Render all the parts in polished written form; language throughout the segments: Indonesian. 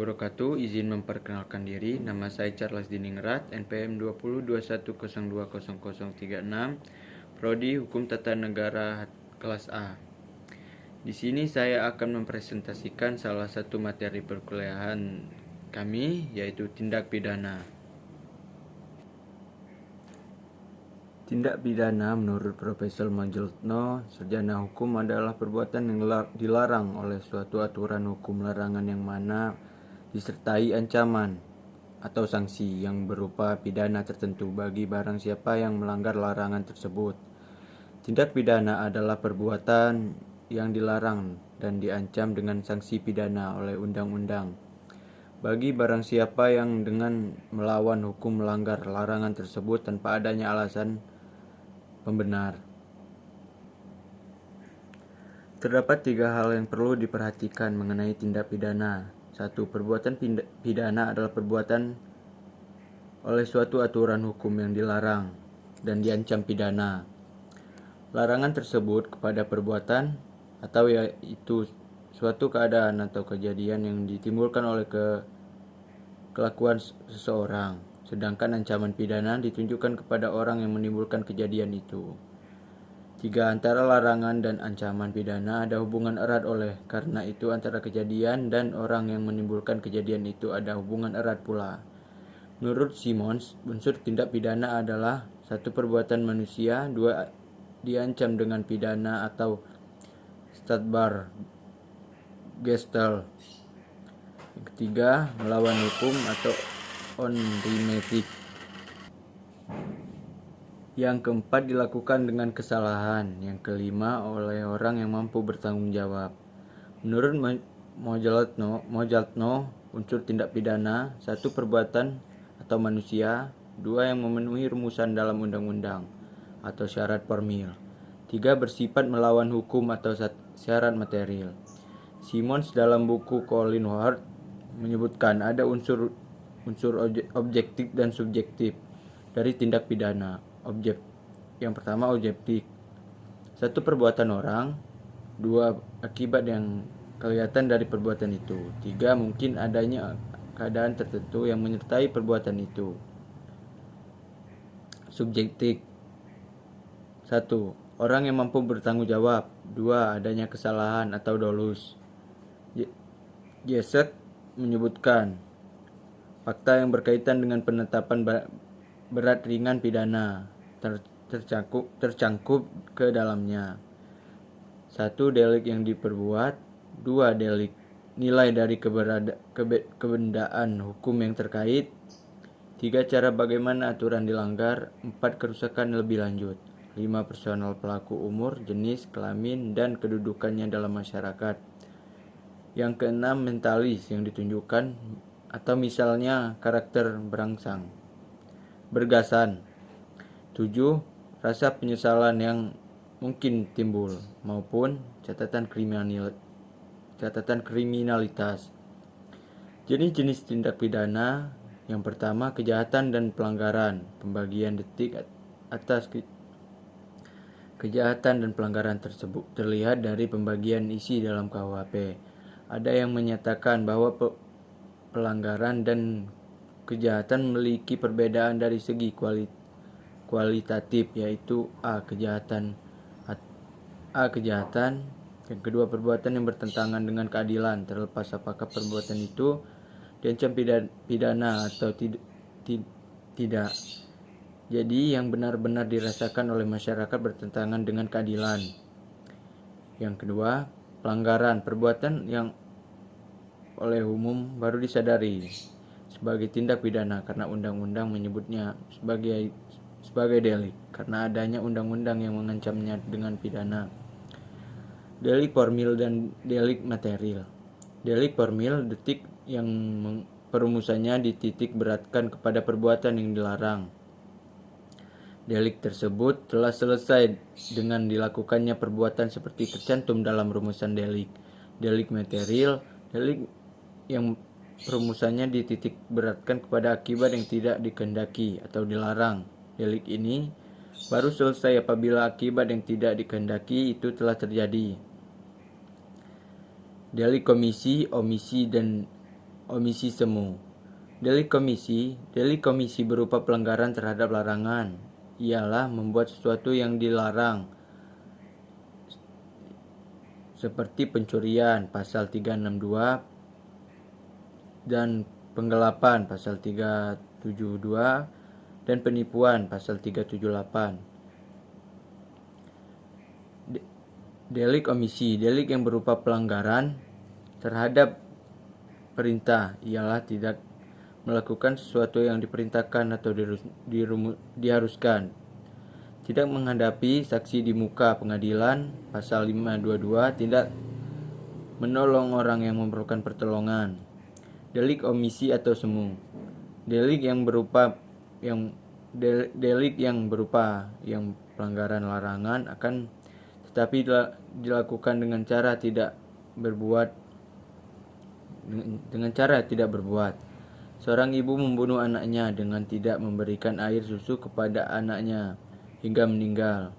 wabarakatuh. Izin memperkenalkan diri. Nama saya Charles Diningrat, NPM 202102100036, Prodi Hukum Tata Negara kelas A. Di sini saya akan mempresentasikan salah satu materi perkuliahan kami, yaitu tindak pidana. Tindak pidana menurut Profesor Mojeltno, sarjana hukum, adalah perbuatan yang dilarang oleh suatu aturan hukum larangan yang mana disertai ancaman atau sanksi yang berupa pidana tertentu bagi barang siapa yang melanggar larangan tersebut. Tindak pidana adalah perbuatan yang dilarang dan diancam dengan sanksi pidana oleh undang-undang bagi barang siapa yang dengan melawan hukum melanggar larangan tersebut tanpa adanya alasan pembenar. Terdapat 3 hal yang perlu diperhatikan mengenai tindak pidana. 1. Perbuatan pidana adalah perbuatan oleh suatu aturan hukum yang dilarang dan diancam pidana. Larangan tersebut kepada perbuatan atau yaitu suatu keadaan atau kejadian yang ditimbulkan oleh kelakuan seseorang. Sedangkan ancaman pidana ditunjukkan kepada orang yang menimbulkan kejadian itu. 3. Antara larangan dan ancaman pidana ada hubungan erat, oleh karena itu antara kejadian dan orang yang menimbulkan kejadian itu ada hubungan erat pula. Menurut Simons, unsur tindak pidana adalah 1. Perbuatan manusia, 2. Diancam dengan pidana atau Stadtbar Gestel. Yang ketiga, melawan hukum atau onrimetik. Yang keempat, dilakukan dengan kesalahan. Yang kelima, oleh orang yang mampu bertanggung jawab. Menurut Mojeltno, unsur tindak pidana 1. Perbuatan atau manusia, 2. Yang memenuhi rumusan dalam undang-undang atau syarat formil, 3. Bersifat melawan hukum atau syarat material. Simons dalam buku Colin Howard menyebutkan ada unsur objektif dan subjektif dari tindak pidana. Yang pertama, objektif. 1. Perbuatan orang. 2. Akibat yang kelihatan dari perbuatan itu. 3. Mungkin adanya keadaan tertentu yang menyertai perbuatan itu. Subjektif. 1. Orang yang mampu bertanggung jawab. 2. Adanya kesalahan atau dolus. Jesek menyebutkan fakta yang berkaitan dengan penetapan berat ringan pidana tercangkup ke dalamnya. 1. Delik yang diperbuat. 2. Delik nilai dari kebendaan hukum yang terkait. 3. Cara bagaimana aturan dilanggar. 4. Kerusakan lebih lanjut. 5. Personal pelaku, umur, jenis, kelamin, dan kedudukannya dalam masyarakat. Yang keenam, mentalis yang ditunjukkan atau misalnya karakter bergasan. 7. Rasa penyesalan yang mungkin timbul maupun catatan kriminalitas. Jenis-jenis tindak pidana. Yang pertama, kejahatan dan pelanggaran. Pembagian detik atas kejahatan dan pelanggaran tersebut terlihat dari pembagian isi dalam KUHP. Ada yang menyatakan bahwa pelanggaran dan kejahatan memiliki perbedaan dari segi kualitatif, yaitu A. Kejahatan. Yang kedua, perbuatan yang bertentangan dengan keadilan, terlepas apakah perbuatan itu diancam pidana atau tidak. Jadi yang benar-benar dirasakan oleh masyarakat bertentangan dengan keadilan. Yang kedua, pelanggaran, perbuatan yang oleh umum baru disadari sebagai tindak pidana karena undang-undang menyebutnya sebagai delik karena adanya undang-undang yang mengancamnya dengan pidana. Delik formil dan delik material. Delik formil, delik yang perumusannya dititik beratkan kepada perbuatan yang dilarang. Delik tersebut telah selesai dengan dilakukannya perbuatan seperti tercantum dalam rumusan delik. Delik material, delik yang perumusannya dititik beratkan kepada akibat yang tidak dikehendaki atau dilarang. Delik ini baru selesai apabila akibat yang tidak dikehendaki itu telah terjadi. Delik komisi, omisi, dan omisi semu. Delik komisi berupa pelanggaran terhadap larangan. Ialah membuat sesuatu yang dilarang, seperti pencurian pasal 362 dan penggelapan pasal 372 dan penipuan pasal 378. Delik omisi, delik yang berupa pelanggaran terhadap perintah, ialah tidak melakukan sesuatu yang diperintahkan atau diharuskan. Tidak menghadapi saksi di muka pengadilan pasal 522, tidak menolong orang yang memerlukan pertolongan. Delik omisi atau semu. Delik yang berupa pelanggaran larangan akan tetapi dilakukan dengan cara tidak berbuat. Seorang ibu membunuh anaknya dengan tidak memberikan air susu kepada anaknya hingga meninggal.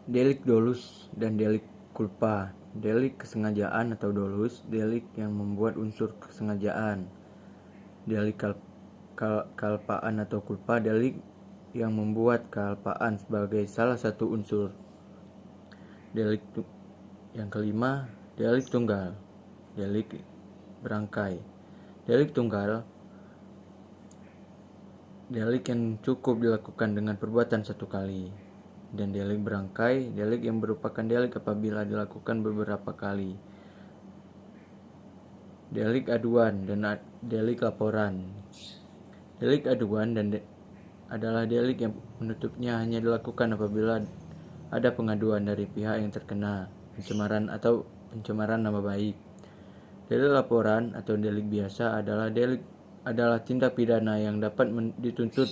Delik dolus dan delik culpa. Delik kesengajaan atau dolus, delik yang membuat unsur kesengajaan. Delik kealpaan atau culpa, delik yang membuat kealpaan sebagai salah satu unsur. Delik yang kelima, delik tunggal, delik berangkai. Delik tunggal, delik yang cukup dilakukan dengan perbuatan satu kali. Dan delik berangkai, delik yang merupakan delik apabila dilakukan beberapa kali. Delik aduan dan delik laporan. Delik aduan adalah delik yang penutupnya hanya dilakukan apabila ada pengaduan dari pihak yang terkena pencemaran nama baik. Delik laporan atau delik biasa adalah tindak pidana yang dapat dituntut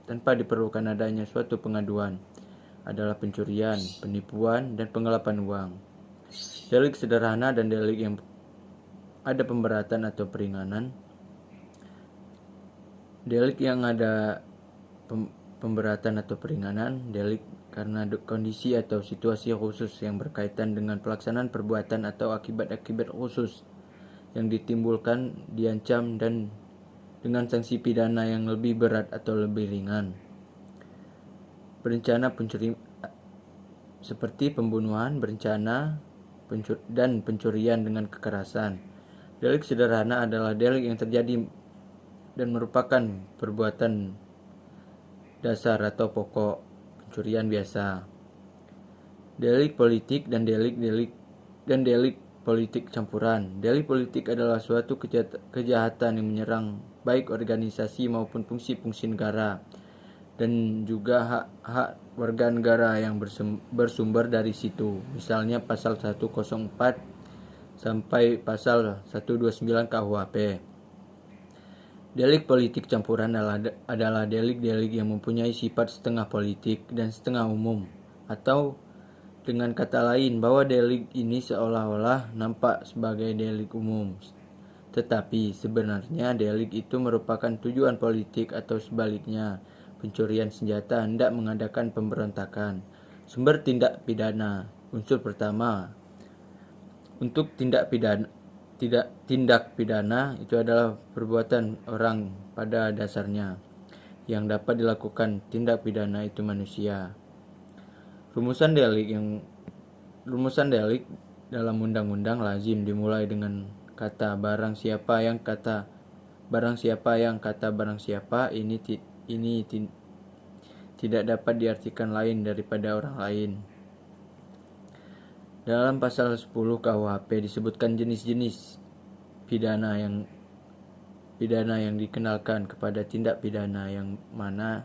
tanpa diperlukan adanya suatu pengaduan. Adalah pencurian, penipuan, dan penggelapan uang. Delik sederhana dan delik yang ada pemberatan atau peringanan. Delik yang ada pemberatan atau peringanan, delik karena kondisi atau situasi khusus yang berkaitan dengan pelaksanaan perbuatan atau akibat-akibat khusus yang ditimbulkan, diancam dan dengan sanksi pidana yang lebih berat atau lebih ringan. Berencana pencuri seperti pembunuhan berencana dan pencurian dengan kekerasan. Delik sederhana adalah delik yang terjadi dan merupakan perbuatan dasar atau pokok pencurian biasa. Delik politik dan delik politik campuran. Delik politik adalah suatu kejahatan yang menyerang baik organisasi maupun fungsi-fungsi negara dan juga hak-hak warga negara yang bersumber dari situ. Misalnya pasal 104 sampai pasal 129 KUHP. Delik politik campuran adalah delik-delik yang mempunyai sifat setengah politik dan setengah umum, atau dengan kata lain bahwa delik ini seolah-olah nampak sebagai delik umum, tetapi sebenarnya delik itu merupakan tujuan politik atau sebaliknya. Pencurian senjata hendak mengadakan pemberontakan. Sumber tindak pidana. Unsur pertama. Untuk tindak pidana itu adalah perbuatan orang pada dasarnya. Yang dapat dilakukan tindak pidana itu manusia. Rumusan delik dalam undang-undang lazim dimulai dengan kata barang siapa ini tidak dapat diartikan lain daripada orang lain. Dalam pasal 10 KUHP disebutkan jenis-jenis pidana yang dikenalkan kepada tindak pidana yang mana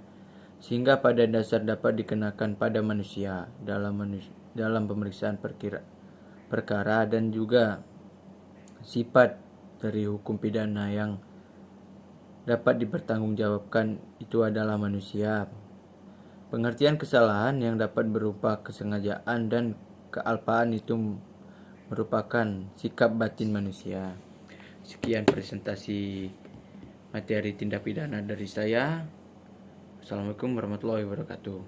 sehingga pada dasar dapat dikenakan pada manusia dalam pemeriksaan perkara dan juga sifat dari hukum pidana yang dapat dipertanggungjawabkan itu adalah manusia. Pengertian kesalahan yang dapat berupa kesengajaan dan kealpaan itu merupakan sikap batin manusia. Sekian presentasi materi tindak pidana dari saya. Assalamualaikum warahmatullahi wabarakatuh.